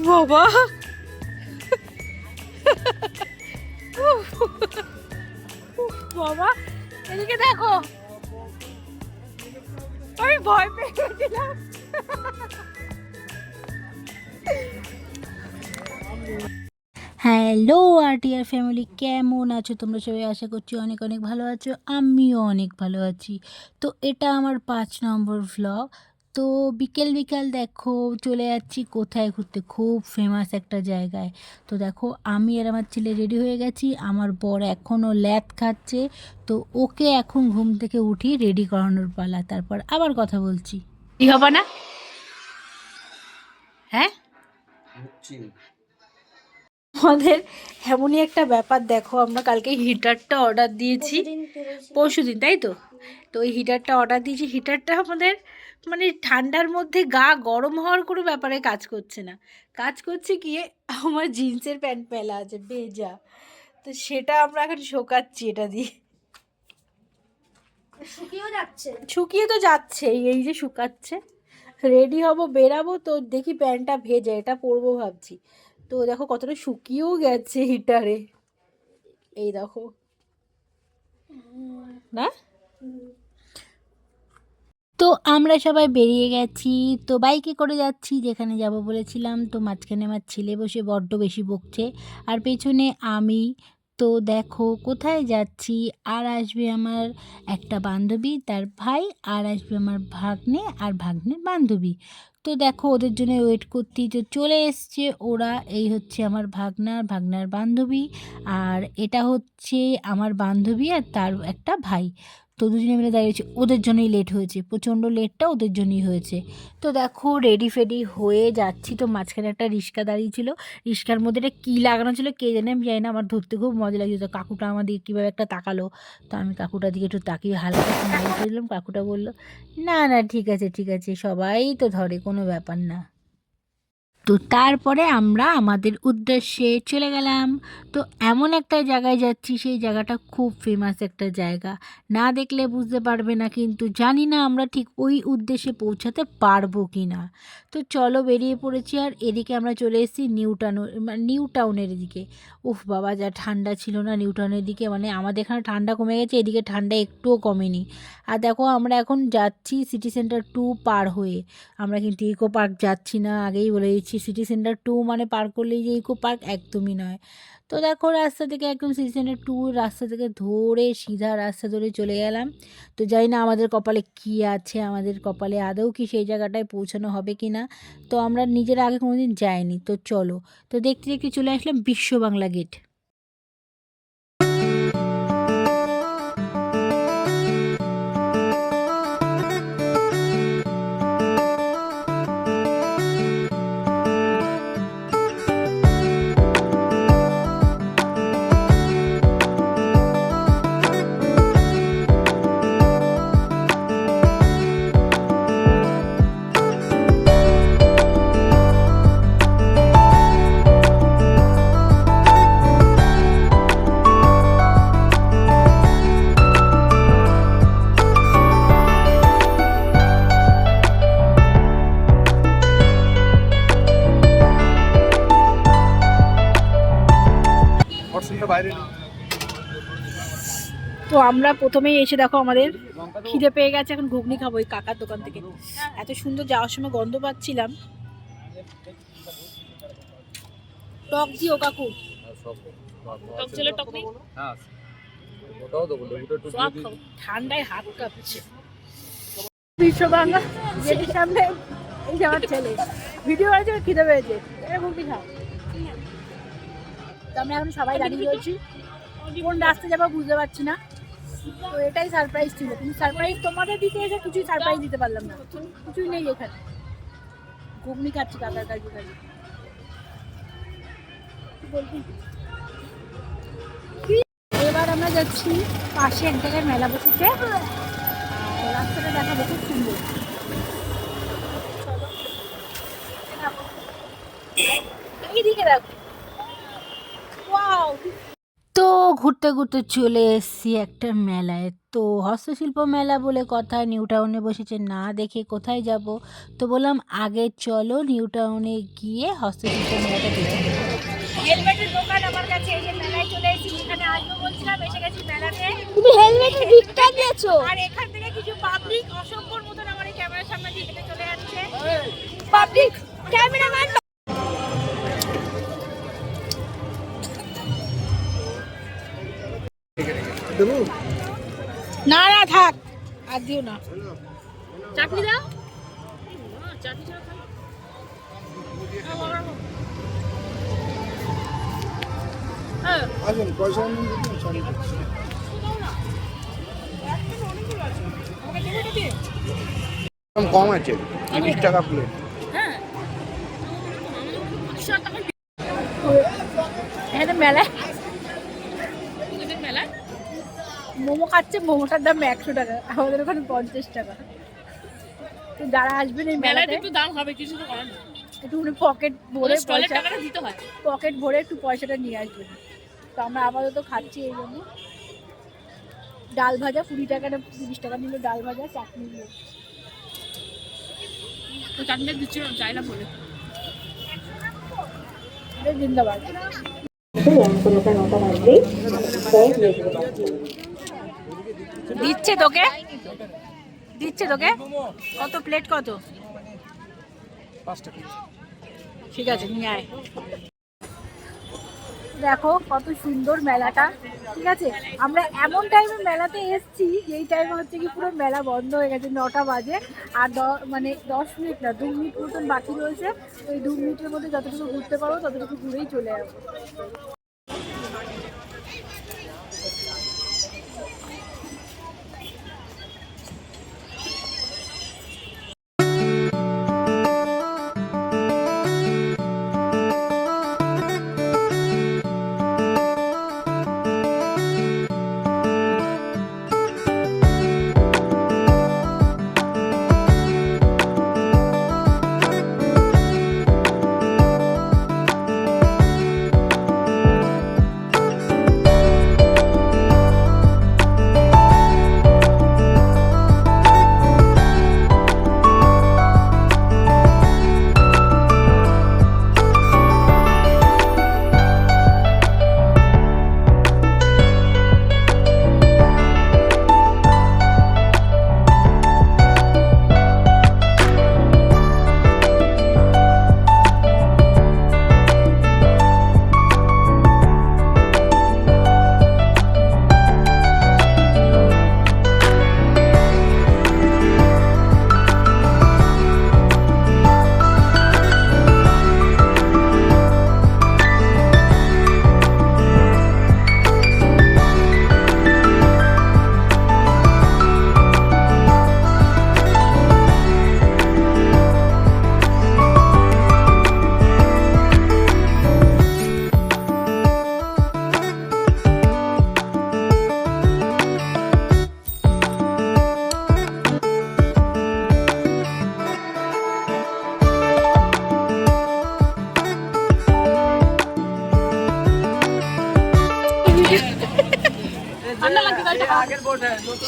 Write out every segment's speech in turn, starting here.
বাবা বাবা এদিকে দেখো, আমি ভয় পেয়ে গেছিলাম। হ্যালো আরটিআর ফ্যামিলি, কেমন আছো তোমরা সবাই? আশা করছি অনেক অনেক ভালো আছো, আমিও অনেক ভালো আছি। তো এটা আমার 5 নম্বর ভ্লগ। তো বিকেল বিকেল দেখো চলে যাচ্ছি কোথায় ঘুরতে, খুব ফেমাস একটা জায়গায়। তো দেখো আমি আর আমার ছেলে রেডি হয়ে গেছি, আমার বর এখনও ল্যাদ খাচ্ছে। তো ওকে এখন ঘুম থেকে উঠিয়ে রেডি করানোর পালা, তারপর আবার কথা বলছি। কি হবে না? হ্যাঁ, আমাদের এমনই একটা ব্যাপার, দেখো আমরা কালকে হিটারটা অর্ডার দিয়েছি, পরশুদিন, তাই তো? তো ওই হিটারটা অর্ডার দিয়েছি, হিটারটা আমাদের মানে ঠান্ডার মধ্যে গা গরম হওয়ার কোনো ব্যাপারে কাজ করছে না। কাজ করছে কি, আমার জিন্সের প্যান্ট মেলা আছে ভেজা, তো সেটা আমরা এখন শোকাচ্ছি এটা দিয়ে। শুকিয়ে তো যাচ্ছে, এই যে শুকাচ্ছে, রেডি হব বেরাবো, তো দেখি প্যান্টটা ভেজা, এটা পরবো ভাবছি। তো দেখো কতটা শুকিয়েও গেছে হিটারে, এই দেখো না। তো আমরা সবাই বেরিয়ে গেছি, তো বাইকে করে যাচ্ছি যেখানে যাব বলেছিলাম। তো মাঝখানে আমার ছেলে বসে বড্ড বেশি বকছে, আর পেছনে আমি। তো দেখো কোথায় যাচ্ছি, আর আসবে আমার একটা বান্ধবী, তার ভাই, আর আসবে আমার ভাগ্নে আর ভাগ্নের বান্ধবী। তো দেখো ওদের জন্য ওয়েট করতেই তো চলে এসছে ওরা। এই হচ্ছে আমার ভাগ্নার ভাগ্নার বান্ধবী, আর এটা হচ্ছে আমার বান্ধবী আর তার একটা ভাই। তো দুজনে মিলে দাঁড়িয়েছে, ওদের জন্যই লেট হয়েছে, প্রচণ্ড লেটটা ওদের জন্যই হয়েছে। তো দেখো রেডি ফেডি হয়ে যাচ্ছি, তো মাঝখানে একটা রিক্সা দাঁড়িয়েছিল, রিক্সার মধ্যে এটা কী লাগানো ছিল কে জানে, আমি জানি না, আমার ধরতে খুব মজা লাগছে। তো কাকুটা আমার দিকে কীভাবে একটা তাকালো, তো আমি কাকুটার দিকে একটু তাকিয়ে হালকা স্মাইল করে দিলাম। কাকুটা বললো, না না ঠিক আছে ঠিক আছে, সবাই তো ধরে, কোনো ব্যাপার না। তো তারপরে আমরা আমাদের উদ্দেশ্যে চলে গেলাম। তো এমন একটা জায়গায় যাচ্ছি, সেই জায়গাটা খুব ফেমাস একটা জায়গা, না দেখলে বুঝতে পারবে না, কিন্তু জানি না আমরা ঠিক ওই উদ্দেশ্যে পৌঁছাতে পারবো কি না। তো চলো বেরিয়ে পড়েছি, আর এদিকে আমরা চলে এসেছি নিউ টাউনের এদিকে। উফ বাবা, যা ঠান্ডা ছিল না নিউ টাউনের দিকে, মানে আমাদের এখানে ঠান্ডা কমে গেছে, এদিকে ঠান্ডা একটুও কমেনি। আর দেখো আমরা এখন যাচ্ছি সিটি সেন্টার 2 পার হয়ে, আমরা কিন্তু ইকো পার্ক যাচ্ছি না, আগেই বলে দিচ্ছি। সিটি সেন্টার 2 মানে পার করলেই যে ইকো পার্ক, একদমই নয়। তো দেখো রাস্তা থেকে একদম সিটি সেন্টার 2 রাস্তা থেকে ধরে সিধা রাস্তা ধরে চলে গেলাম। তো জানি না আমাদের কপালে কী আছে, আমাদের কপালে আদৌ কি সেই জায়গাটায় পৌঁছানো হবে কি না। তো আমরা নিজেরা আগে কোনোদিন যাইনি, তো চলো। তো দেখতে দেখতে চলে আসলাম বিশ্ব বাংলা গেট। তো আমরা প্রথমেই এসে দেখো আমাদের খিদে পেয়ে গেছে, এখন ঘুগনি খাবো ওই কাকার দোকান থেকে। এত সুন্দর, যাওয়ার সময় গন্ধ পাচ্ছিলাম, টক দিও কাকু, টক ঝালের টক নেই? ঠান্ডায় হাত কাঁপছে। বিশ্ব বাংলা গেটের সামনে এই যে আমার ছেলে ভিডিও করেছে, খিদে পেয়েছে, ঘুগনি খাও। তো আমরা এখন সবাই দাঁড়িয়ে রয়েছি, কোন রাস্তা যাবো বুঝতে পারছি না। তো এটাই সারপ্রাইজ ছিল, কিন্তু সারপ্রাইজ তোমাদের দিতে এসে কিছুই সারপ্রাইজ দিতে পারলাম না, কিছুই নেই এখানে। ঘুগনি খাচ্ছি কাকার কাছে কাছে। এবার আমরা যাচ্ছি পাশে এক জায়গায় মেলা বসেছে, রাস্তাটা দেখাবো, খুব সুন্দর। এইদিকে দেখো, ওয়াও। তো ঘুরতে ঘুরতে চলে এসেছি একটা মেলায়। তো হস্তশিল্প মেলা বলে কথা, নিউ টাউনে বসেছে, না দেখে কোথায় যাব। তো বললাম আগে চলো নিউ টাউনে গিয়ে হস্তশিল্প মেলাটা দেখে নেবো। হেলমেটের দোকান আমার কাছে, এই যে মেলায় চলে এসেছি, এখানে আসবো বলছিলাম, এসে গেছি মেলাতে। তুমি হেলমেটের দিকটা দিয়েছো আর এখান থেকে কিছু পাবলিক অসভ্যর মতন আমার এই ক্যামেরার সামনে দিয়ে হেঁটে চলে যাচ্ছে। Public cameraman. না না থাক, আর দিও না। চাটনি দাও। চাটনি ছাড়া খাই। আসুন পয়সা কম আছে 30 টাকা প্লেট। এখানে মেলায় মোমো খাচ্ছে, মোমোটার দাম 100 টাকা, আমাদের ওখানে 50 টাকা। তো যারা আসবেন এই মেলাতে একটু দাম হবে, কিছু তো করার নেই। একটু পকেট ভরে স্টলের টাকাটা দিতে হয়। পকেট ভরে একটু পয়সাটা নিয়ে আসবেন। তো আমরা আপাতত খাচ্ছি এই জন্য। ডাল ভাজা 20 টাকা না 30 টাকা নিল ডাল ভাজা, চাটনি দিয়ে। তো চাটনিটা দিচ্ছিল চাইলাম বলে। জিন্দাবাদ। দিচ্ছে তোকে, দিচ্ছে তোকে। কত প্লেট, কত? 5 টাকা। ঠিক আছে নিয়ে আয়। দেখো কত সুন্দর মেলাটা, ঠিক আছে। আমরা এমন টাইমে মেলাতে এসছি যেই টাইমে হচ্ছে কি পুরো মেলা বন্ধ হয়ে গেছে, 9টা বাজে। আর মানে 10 মিনিট না 2 মিনিট মতন বাকি রয়েছে। ওই 2 মিনিটের মধ্যে যতটুকু ঘুরতে পারবো ততটুকু ঘুরেই চলে যাবো।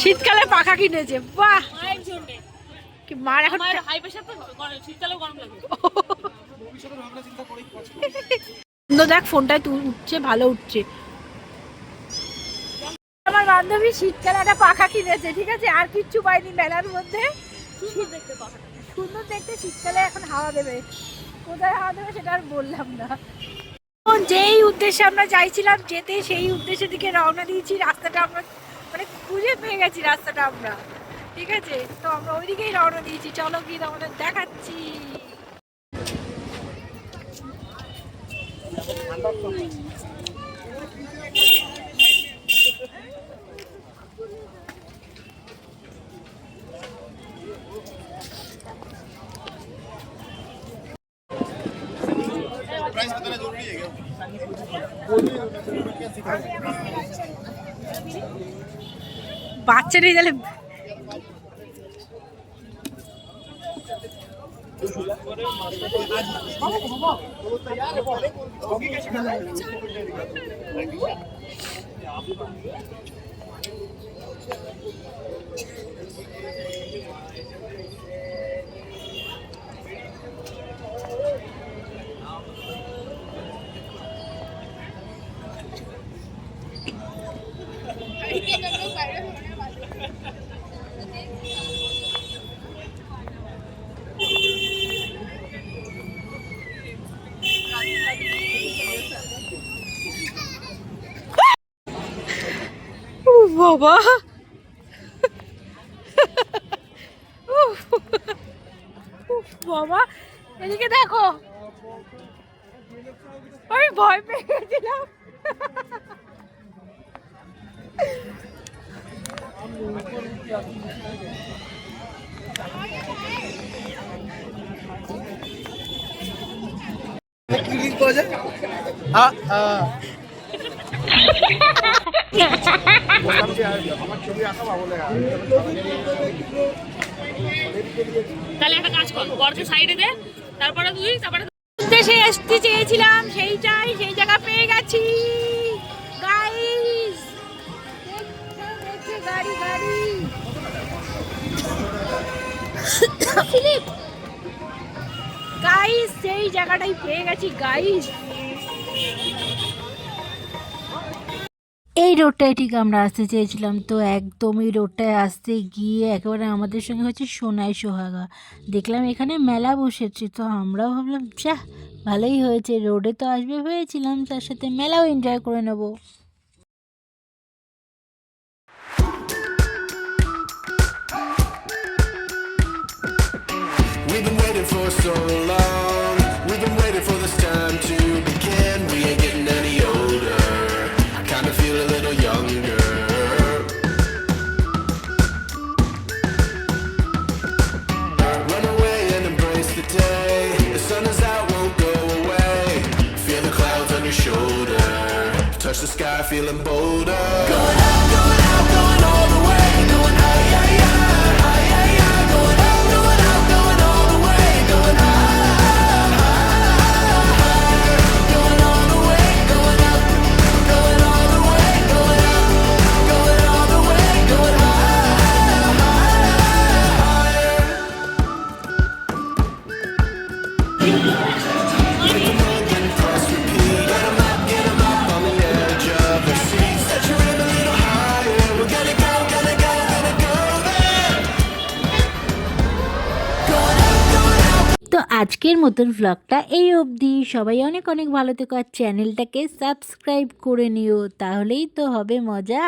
শীতকালে পাখা কিনেছে, বাহ। কি মার এখন হাই প্রেশার তো শীতকালেও গরম লাগে। দেখ ফোনটায় উঠছে, ভালো উঠছে। আমার বান্ধবী শীতকালে একটা পাখা কিনেছে, ঠিক আছে। আর কিচ্ছু পাইনি মেলার মধ্যে। সুন্দর দেখতে, শীতকালে এখন হাওয়া দেবে। কোথায় হাওয়া দেবে সেটা আর বললাম না। যেই উদ্দেশ্যে আমরা চাইছিলাম যেতে, সেই উদ্দেশ্যের দিকে রওনা দিয়েছি। রাস্তাটা আমরা মানে খুঁজে পেয়ে গেছি রাস্তাটা আমরা, ঠিক আছে। তো আমরা ওইদিকেই রওনা দিয়েছি। চলো গিয়ে আমাদের দেখাচ্ছি। বাচ্চা নেই তাহলে বাবা বাবা এদিকে দেখো, আমি ভয় পেয়ে গেছিলাম। কি লিঙ্ক করা যায়? হ্যাঁ হ্যাঁ আমার ছবি আঁকা বলে তাহলে একটা কাজ কর, বরকে সাইডে দে, তারপরে দেশে আসতে চেয়েছিলাম সেইটাই, সেই জায়গা পেয়ে গেছি গাইস। গাড়ি গাড়ি গাইস, সেই জায়গাটাই পেয়ে গেছি গাইস। এই রোডটায় ঠিক আমরা আসতে চেয়েছিলাম, তো একদমই রোডটায় আসতে গিয়ে একেবারে আমাদের সঙ্গে হচ্ছে সোনাই সোহাগা। দেখলাম এখানে মেলা বসেছে, তো আমরাও ভাবলাম যা ভালোই হয়েছে, রোডে তো আসবে ভেবেছিলাম, তার সাথে মেলাও এনজয় করে নেবো। We've been waiting for so long. We've been waiting for this time to begin. We ain't getting any older. I kinda feel a little younger. Run away and embrace the day. The sun is out, won't go away. Feel the clouds on your shoulder. Touch the sky, feeling bolder. Going out, going all the way. Going high, high, high, high, high, high. Going out, going all the way. Going high, high, high. Going all the way. Going up, going all the way. Going up, going all the way. Going high, high, higher. Take a moment, press repeat. Get 'em up on the edge of their seats. Set your aim a little higher. We're gonna go there. তো আজকের মতন ভ্লগটা এই অবধি। সবাই অনেক অনেক ভালো থেকো, আর চ্যানেলটাকে সাবস্ক্রাইব করে নিও, তাহলেই তো হবে মজা।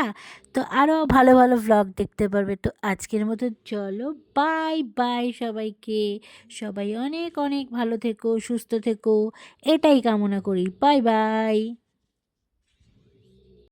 তো আরও ভালো ভালো ভ্লগ দেখতে পারবে। তো আজকের মতো চলো, বাই বাই সবাইকে। সবাই অনেক অনেক ভালো থেকো, সুস্থ থেকো, এটাই কামনা করি। Bye bye.